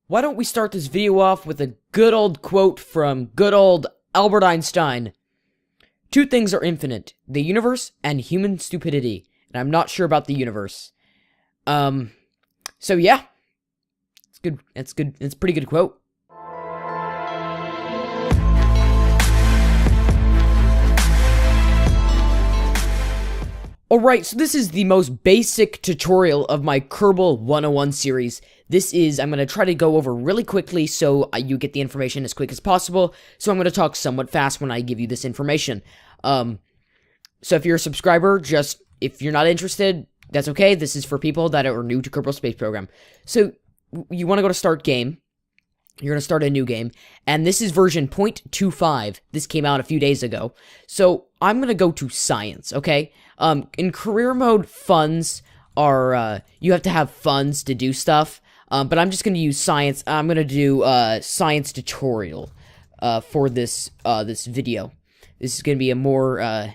Why don't we start this video off with a good old quote from good old Albert Einstein? Two things are infinite, the universe and human stupidity. And I'm not sure about the universe. So yeah. It's good. It's good. It's a pretty good quote. Alright, so this is the most basic tutorial of my Kerbal 101 series. I'm going to try to go over really quickly so you get the information as quick as possible. So I'm going to talk somewhat fast when I give you this information. So if you're a subscriber, if you're not interested, that's okay. This is for people that are new to Kerbal Space Program. So you want to go to Start Game. You're going to start a new game, and this is version 0.25. This came out a few days ago. So I'm going to go to Science, okay? In career mode, funds are, you have to have funds to do stuff, but I'm just going to use Science. I'm going to do Science tutorial for this video. This is going to be a more,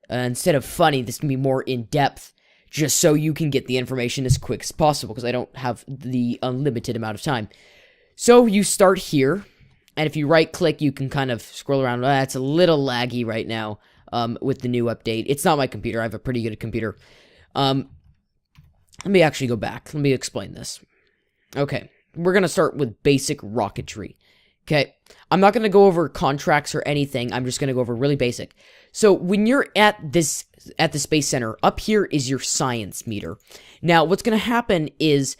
instead of funny, this can be more in-depth, just so you can get the information as quick as possible, because I don't have the unlimited amount of time. So you start here, and if you right-click, you can kind of scroll around. It's a little laggy right now with the new update. It's not my computer. I have a pretty good computer. Let me actually go back. Let me explain this. Okay, we're going to start with basic rocketry. Okay, I'm not going to go over contracts or anything. I'm just going to go over really basic. So when you're at the Space Center, up here is your science meter. Now, what's going to happen is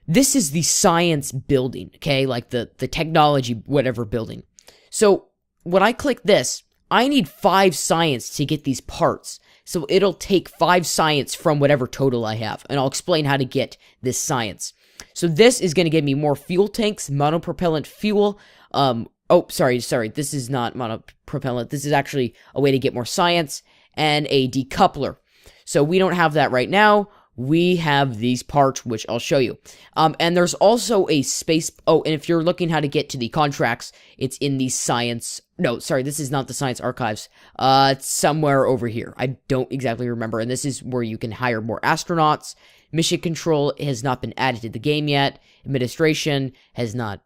this is the science building, okay? Like the technology, whatever building. So when I click this, I need 5 science to get these parts. So it'll take 5 science from whatever total I have. And I'll explain how to get this science. So this is going to give me more fuel tanks, monopropellant fuel. Sorry. This is not monopropellant. This is actually a way to get more science and a decoupler. So we don't have that right now. We have these parts, which I'll show you. And there's also a space... Oh, and if you're looking how to get to the contracts, it's in the science... No, sorry, this is not the science archives. It's somewhere over here. I don't exactly remember. And this is where you can hire more astronauts. Mission control has not been added to the game yet. Administration has not...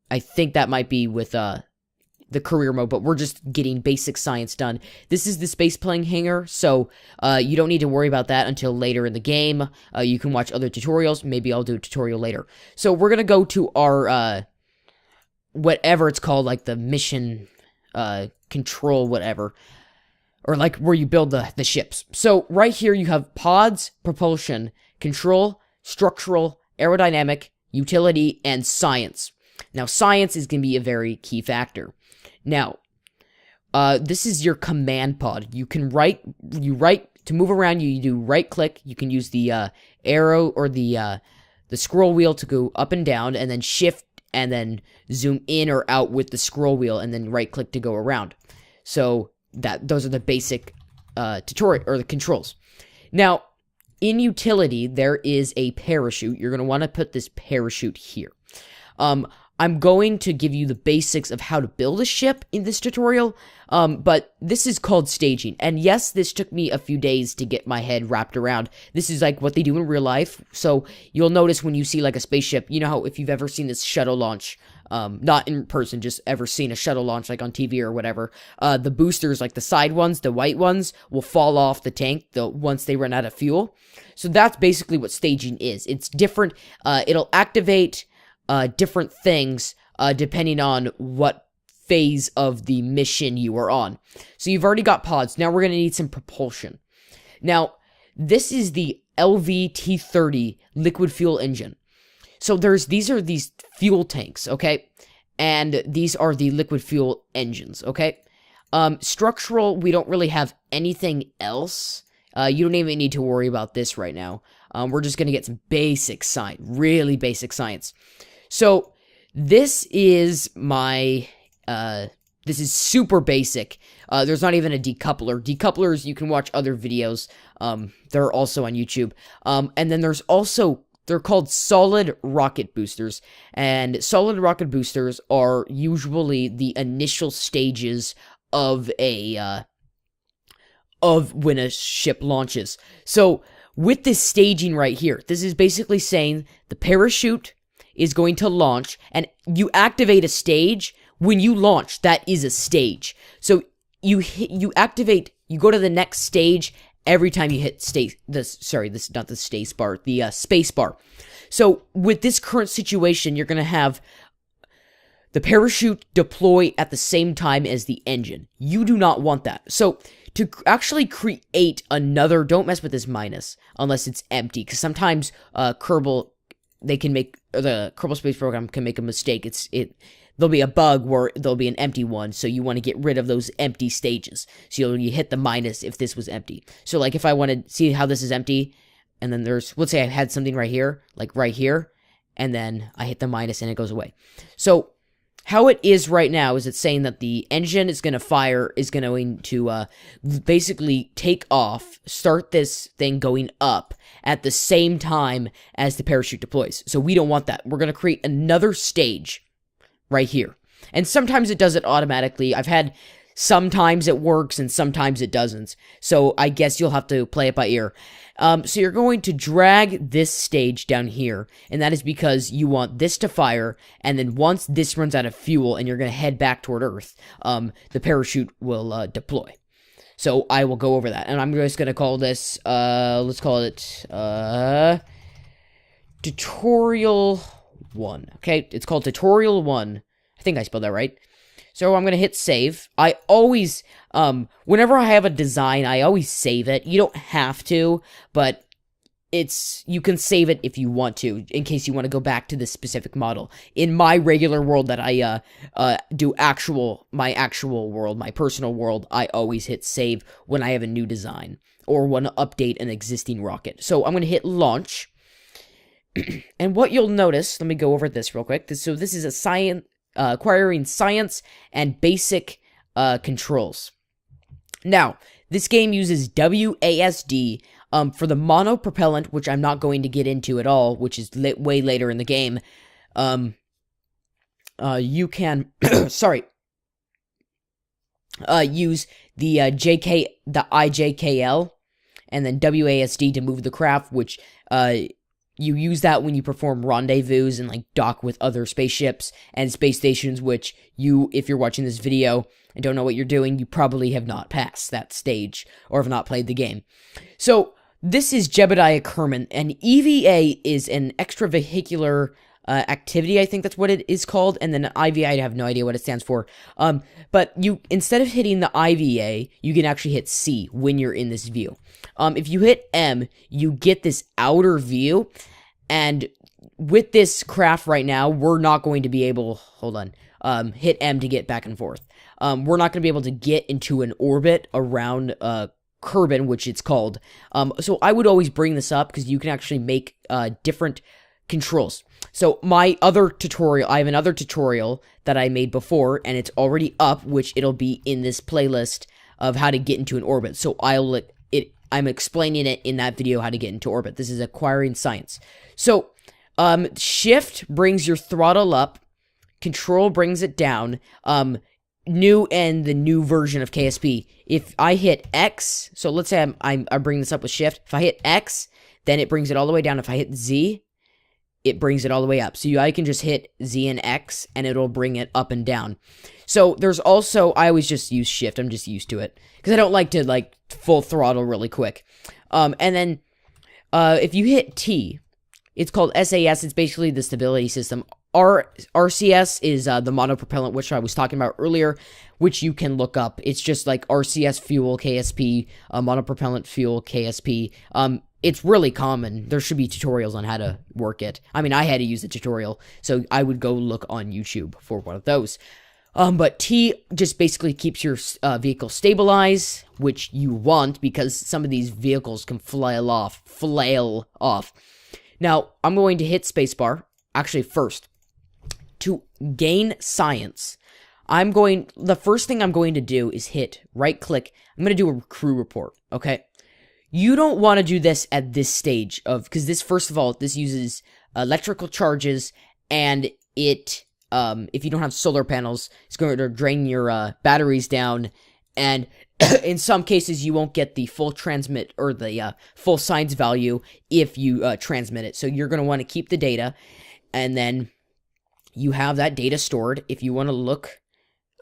I think that might be with the career mode, but we're just getting basic science done. This is the space plane hangar, so you don't need to worry about that until later in the game. You can watch other tutorials. Maybe I'll do a tutorial later. So we're going to go to our, whatever it's called, like the mission control, whatever. Or like where you build the ships. So right here you have pods, propulsion, control, structural, aerodynamic, utility, and science. Now, science is going to be a very key factor. Now, this is your command pod. You can to move around, you do right-click. You can use the arrow or the scroll wheel to go up and down, and then shift, and then zoom in or out with the scroll wheel, and then right-click to go around. So, those are the basic tutorial, or the controls. Now, in utility, there is a parachute. You're going to want to put this parachute here. I'm going to give you the basics of how to build a ship in this tutorial, but this is called staging. And yes, this took me a few days to get my head wrapped around. This is like what they do in real life. So you'll notice when you see like a spaceship, you know how if you've ever seen this shuttle launch, not in person, just ever seen a shuttle launch like on TV or whatever, the boosters, like the side ones, the white ones, will fall off the tank once they run out of fuel. So that's basically what staging is. It's different. It'll activate different things depending on what phase of the mission you are on. So you've already got pods. Now we're going to need some propulsion. Now, this is the LVT-30 liquid fuel engine. So these are these fuel tanks, okay? And these are the liquid fuel engines, okay? Structural, we don't really have anything else. You don't even need to worry about this right now. We're just going to get some basic science, really basic science. So, this is my, this is super basic. There's not even a decoupler. Decouplers, you can watch other videos. They're also on YouTube. And then there's also, they're called solid rocket boosters. And solid rocket boosters are usually the initial stages of when a ship launches. So, with this staging right here, this is basically saying the parachute is going to launch, and you activate a stage. When you launch, that is a stage. So you go to the next stage every time you hit the space bar. So with this current situation, you're going to have the parachute deploy at the same time as the engine. You do not want that. So to actually create another, don't mess with this minus unless it's empty, because sometimes Kerbal Space Program can make a mistake. There'll be a bug where there'll be an empty one, so you want to get rid of those empty stages. So you hit the minus if this was empty. So like if I want to see how this is empty, and then let's say I had something right here, like right here, and then I hit the minus and it goes away. So how it is right now is it's saying that the engine is going to basically take off, start this thing going up at the same time as the parachute deploys. So we don't want that. We're going to create another stage right here. And sometimes it does it automatically. Sometimes it works and sometimes it doesn't. So I guess you'll have to play it by ear. So you're going to drag this stage down here, and that is because you want this to fire, and then once this runs out of fuel and you're going to head back toward Earth, the parachute will deploy. So I will go over that, and I'm just going to call this, let's call it, Tutorial 1. Okay, it's called Tutorial 1. I think I spelled that right. So I'm going to hit save. I always, whenever I have a design, I always save it. You don't have to, but you can save it if you want to, in case you want to go back to this specific model. In my regular world that I do my actual world, my personal world, I always hit save when I have a new design or want to update an existing rocket. So I'm going to hit launch. And what you'll notice, let me go over this real quick. So this is acquiring science and basic controls. Now, this game uses WASD for the monopropellant, which I'm not going to get into at all, which is way later in the game. You can, use the IJKL, and then WASD to move the craft, which you use that when you perform rendezvous and like dock with other spaceships and space stations, which if you're watching this video and don't know what you're doing, you probably have not passed that stage or have not played the game. So this is Jebediah Kerman, and EVA is an extravehicular activity, I think that's what it is called, and then IVA, I have no idea what it stands for. But instead of hitting the IVA, you can actually hit C when you're in this view. If you hit M, you get this outer view, and with this craft right now, we're not going to be able, hit M to get back and forth. We're not going to be able to get into an orbit around Kerbal, which it's called. So I would always bring this up because you can actually make different controls. So I have another tutorial that I made before, and it's already up, which it'll be in this playlist of how to get into an orbit. So I'm explaining it in that video how to get into orbit. This is acquiring science. So shift brings your throttle up, control brings it down. New and the new version of KSP. If I hit X, so let's say I bring this up with shift. If I hit X, then it brings it all the way down. If I hit Z, it brings it all the way up. So I can just hit Z and X, and it'll bring it up and down. So there's also, I always just use shift. I'm just used to it because I don't like to full throttle really quick. And then if you hit T, it's called SAS. It's basically the stability system. RCS is the monopropellant, which I was talking about earlier, which you can look up. It's just like RCS fuel, KSP, monopropellant fuel, KSP. It's really common. There should be tutorials on how to work it. I mean, I had to use the tutorial, so I would go look on YouTube for one of those. But T just basically keeps your vehicle stabilized, which you want because some of these vehicles can flail off. Now, I'm going to hit spacebar. Actually, first, to gain science, the first thing I'm going to do is hit right-click. I'm going to do a crew report, okay? You don't want to do this at this stage because this, first of all, this uses electrical charges, and if you don't have solar panels, it's going to drain your batteries down, and in some cases, you won't get the full transmit or the full science value if you transmit it. So you're going to want to keep the data, And then you have that data stored. If you want to look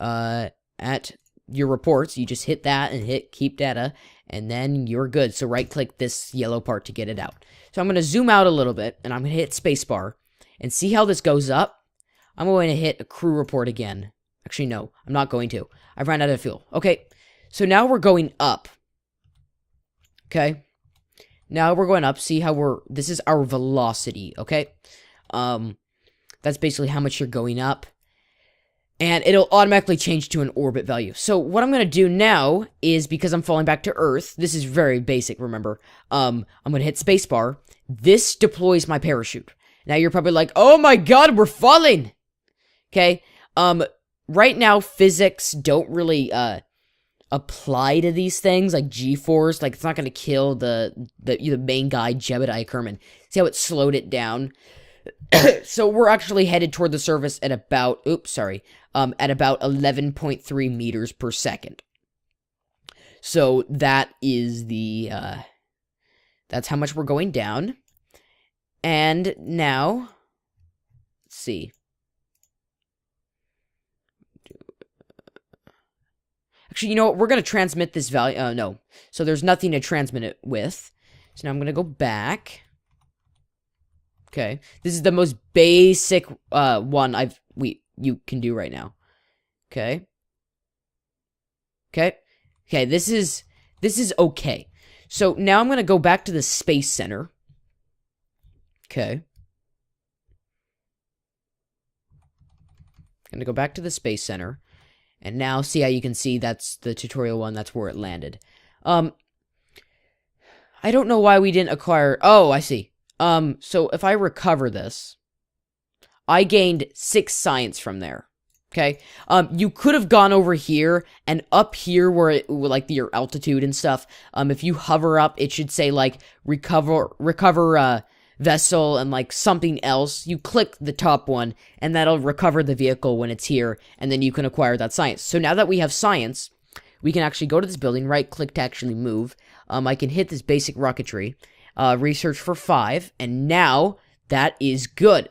at your reports, you just hit that and hit keep data, and then you're good. So right click this yellow part to get it out. So I'm going to zoom out a little bit, and I'm going to hit spacebar and see how this goes up. I'm going to hit a crew report again. Actually, no, I'm not going to. I've run out of fuel. Okay, so now we're going up. Okay, now we're going up. See how this is our velocity, okay? That's basically how much you're going up. And it'll automatically change to an orbit value. So what I'm going to do now is, because I'm falling back to Earth, this is very basic, remember. I'm going to hit spacebar. This deploys my parachute. Now you're probably like, oh my god, we're falling! Okay, right now physics don't really, apply to these things, like G-force. Like, it's not going to kill the main guy, Jebediah Kerman. See how it slowed it down? So we're actually headed toward the surface at about, at about 11.3 meters per second. So that is that's how much we're going down. And now, let's see. Actually, you know what? We're going to transmit this value. No. So there's nothing to transmit it with. So now I'm going to go back. Okay. This is the most basic one you can do right now. Okay. Okay. Okay, this is okay. So now I'm going to go back to the Space Center. Okay. I'm going to go back to the Space Center. And now, see how you can see that's the tutorial one, that's where it landed. I don't know why we didn't acquire... Oh, I see. So if I recover this, I gained 6 science from there. Okay? You could have gone over here, and up here where like your altitude and stuff, if you hover up, it should say like recover vessel and like something else. You click the top one, and that'll recover the vehicle when it's here, and then you can acquire that science. So now that we have science, we can actually go to this building, right click to actually move. I can hit this basic rocketry, research for 5, and now that is good.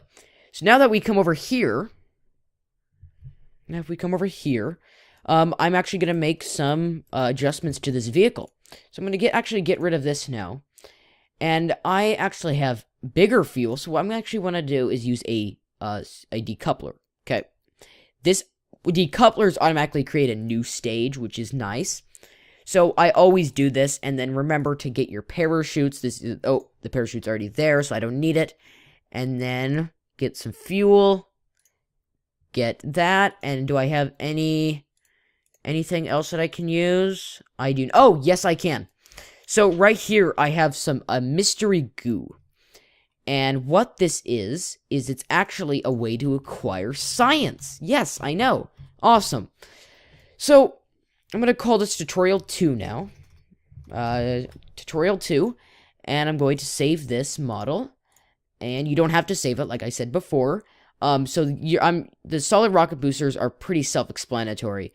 So now that we come over here, I'm actually going to make some adjustments to this vehicle. So I'm going to actually get rid of this now. And I actually have bigger fuel, so what I'm actually want to do is use a decoupler. Okay, this decouplers automatically create a new stage, which is nice. So I always do this, and then remember to get your parachutes. The parachute's already there, so I don't need it. And then get some fuel. Get that, and do I have anything else that I can use? I do. Oh, yes, I can. So right here, I have some mystery goo. And what this is it's actually a way to acquire science. Yes, I know. Awesome. So, I'm going to call this Tutorial 2 now. Tutorial 2. And I'm going to save this model. And you don't have to save it, like I said before. The solid rocket boosters are pretty self-explanatory.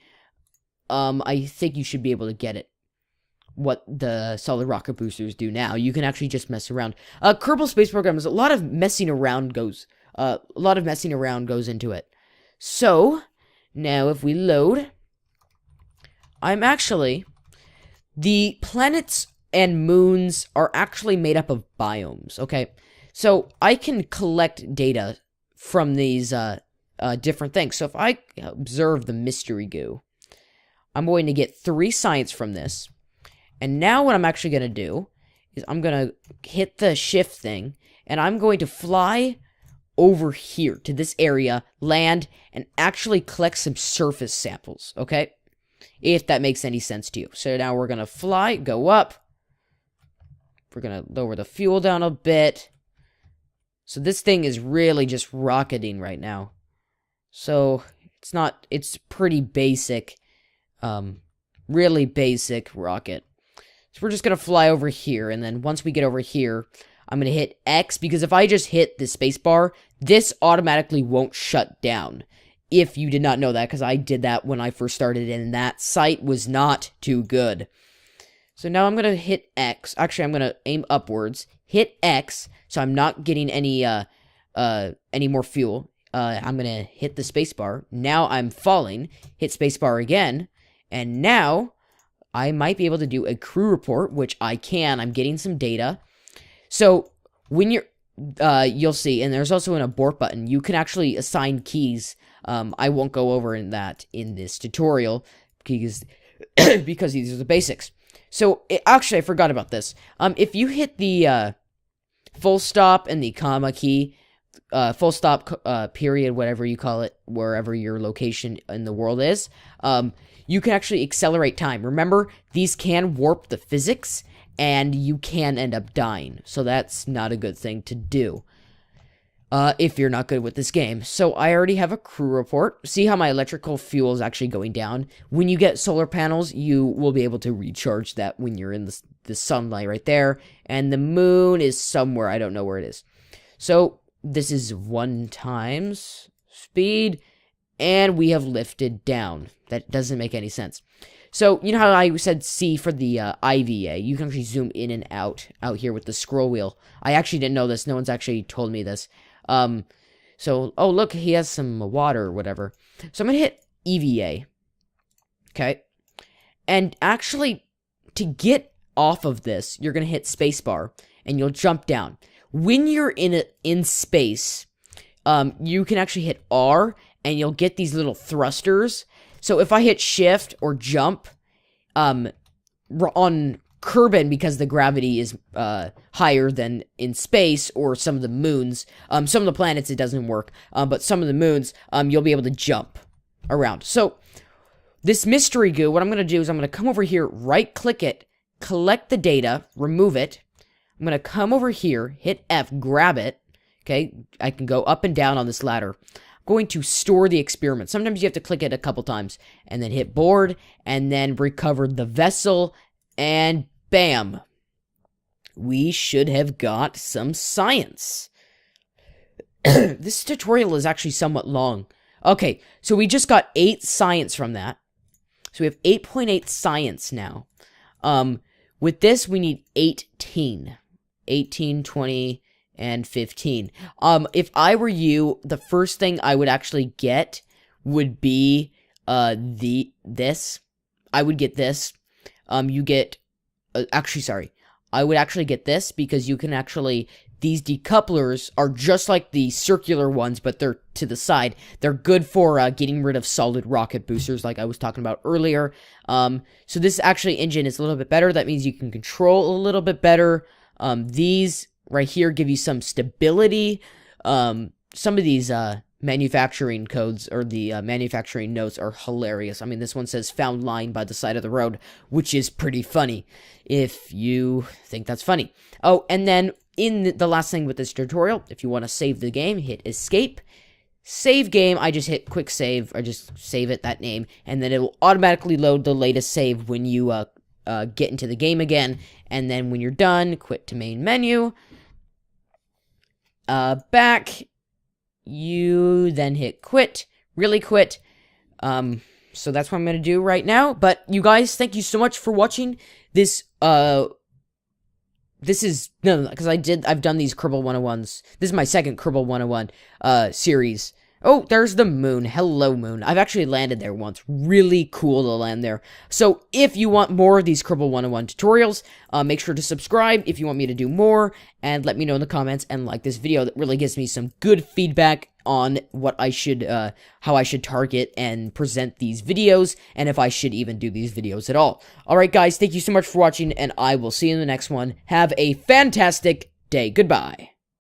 I think you should be able to get it. What the solid rocket boosters do now. You can actually just mess around. Kerbal Space Program is a lot of messing around goes into it. So, now if we load, the planets and moons are actually made up of biomes, okay? So, I can collect data from these different things. So, if I observe the mystery goo, I'm going to get 3 science from this. And now what I'm actually going to do is I'm going to hit the shift thing, and I'm going to fly over here to this area, land, and actually collect some surface samples, okay? If that makes any sense to you. So now we're going to fly, go up. We're going to lower the fuel down a bit. So this thing is really just rocketing right now. So it's pretty basic, really basic rocket. So we're just going to fly over here, and then once we get over here, I'm going to hit X, because if I just hit the spacebar, this automatically won't shut down. If you did not know that, because I did that when I first started, and that site was not too good. So now I'm going to hit X. Actually, I'm going to aim upwards, hit X, so I'm not getting any any more fuel, I'm gonna hit the spacebar. Now I'm falling, hit spacebar again, and now I might be able to do a crew report, which I can. I'm getting some data. So when you're, you'll see, and there's also an abort button. You can actually assign keys. I won't go over in that in this tutorial because because these are the basics. So actually, I forgot about this. If you hit the full stop and the comma key, full stop period, whatever you call it, wherever your location in the world is, you can actually accelerate time. Remember, these can warp the physics, and you can end up dying. So that's not a good thing to do if you're not good with this game. So I already have a crew report. See how my electrical fuel is actually going down? When you get solar panels, you will be able to recharge that when you're in the sunlight right there. And the moon is somewhere. I don't know where it is. So this is 1 times speed, and we have lifted down. That doesn't make any sense. So, you know how I said C for the IVA? You can actually zoom in and out here with the scroll wheel. I actually didn't know this. No one's actually told me this. So, oh, look, he has some water or whatever. So I'm going to hit EVA. Okay. And actually, to get off of this, you're going to hit spacebar, and you'll jump down. When you're in space, you can actually hit R, and you'll get these little thrusters. So if I hit shift or jump, on Kerbal, because the gravity is higher than in space or some of the moons, some of the planets it doesn't work, but some of the moons, you'll be able to jump around. So this mystery goo, what I'm going to do is I'm going to come over here, right click it, collect the data, remove it. I'm going to come over here, hit F, grab it. Okay, I can go up and down on this ladder. Going to store the experiment. Sometimes you have to click it a couple times and then hit board and then recover the vessel, and bam, we should have got some science. This tutorial is actually somewhat long. Okay, so we just got 8 science from that. So we have 8.8 science now. With this, we need 18, 20, and 15. If I were you, the first thing I would actually get would be this. I would get this. You get I would actually get this because you can actually, these decouplers are just like the circular ones, but they're to the side. They're good for getting rid of solid rocket boosters like I was talking about earlier. So this actually engine is a little bit better. That means you can control a little bit better. These right here give you some stability. Some of these manufacturing codes or the manufacturing notes are hilarious. I mean, this one says found lying by the side of the road, which is pretty funny if you think that's funny. Oh, and then in the last thing with this tutorial, if you want to save the game, hit escape. Save game, I just hit quick save, or just save it, that name, and then it will automatically load the latest save when you get into the game again. And then when you're done, quit to main menu. Back, you then hit quit, really quit. So that's what I'm gonna do right now. But you guys, thank you so much for watching this. This is no, because I've done these Kerbal 101s. This is my second Kerbal 101 series. Oh, there's the moon. Hello, moon. I've actually landed there once. Really cool to land there. So, if you want more of these Kerbal 101 tutorials, make sure to subscribe if you want me to do more, and let me know in the comments, and like this video. That really gives me some good feedback on what I should, how I should target and present these videos, and if I should even do these videos at all. Alright, guys, thank you so much for watching, and I will see you in the next one. Have a fantastic day. Goodbye.